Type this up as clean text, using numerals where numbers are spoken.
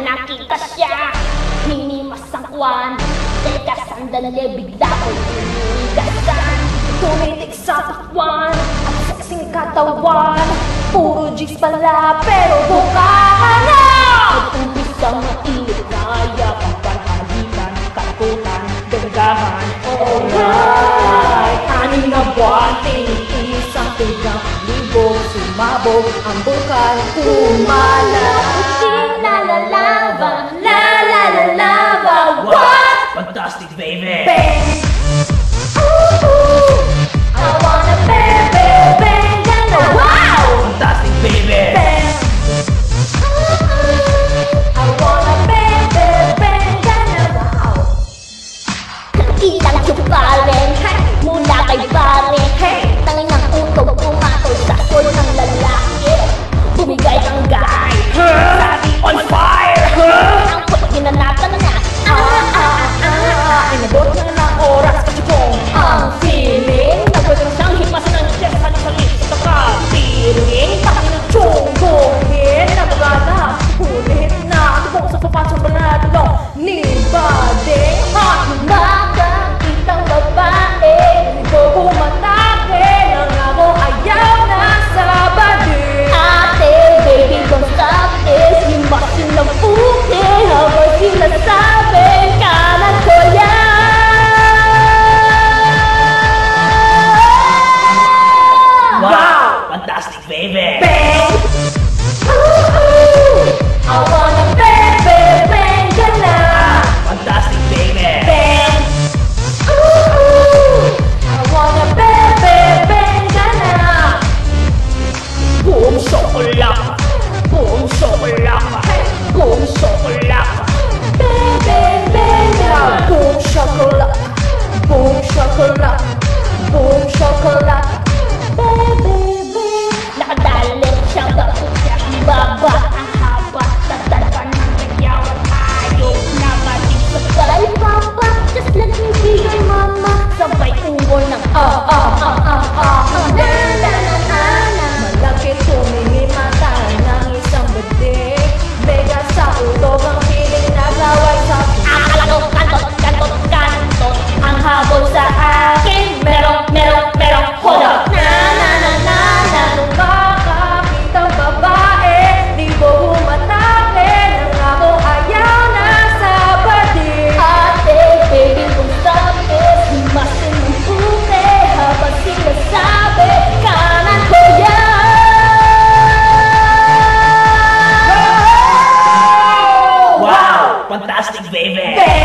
nakita siya, hinimas ang kwan. Teka sandali, bigla ko'y inigasan. Tumitik sa pakwan at sexing katawan. Puro G's pala pero bukahan na. Nag-umpisa mainit na yakang panhalikan, kalkutan, dagdagan. Alright, aning na buwan, tiniisang tigang libo. Sumabog ang bukal, umala. La-la-lava, la-la-la-lava. What? Fantastic, baby! Bang! Ooh, I wanna bang, bang, bang, gana. Wow! Fantastic, baby! Bang! Ooh, I wanna bang, bang, bang, gana. Wow! Ilang chuparin, hey, mula kay pare, hey, tangin ng utog, pumatol sa sol ng lalaki. Bumigay kang guy, Sabi on fire! ang put ginanatan na. Inabot na ng oras kasi kung ang feeling nagwag na siyang hipasin ng chest sa nasalit sa kapiling. Takin ng tiyonggohin na bagana, ulit na tubok sa papasok na natalong ni bading. At nakakitang babae, hindi ko kumatake nang ako ayaw na sa bading. Ate, baby, don't stop this, himasin ng puti habang sinasabi kanan ko yan. Wow! Fantastic, baby! Bang! Ooh, I wanna bang, bang, bang, gana. Fantastic, baby! Bang! Ooh, I wanna bang, bang, bang, gana. Boom shakalaka, boom shakalaka, boom shakalaka. Bang, bang, bang, gana. Boom shakalaka, boom shakalaka, boom shakalaka. Baby, nakadali siyang bakit siya ibaba. Ang haba, tatalapan ng nagyawan. Ayaw na matig sa balay, papa. Just let me be your mama. Sabay ungol ng na. Malaki tumingin mata ng isang badik. Mega sa utog ang piling nagaway sa akala ko kantot. Ang habol sa akin, merong hold up. Nung makakitang babae, di ko humatake nang ako ayaw na sa bading. Ate, baby, kung sabis, himasin ng puti habang sinasabi kanan ko yan. Wow! Fantastic, baby! Bang!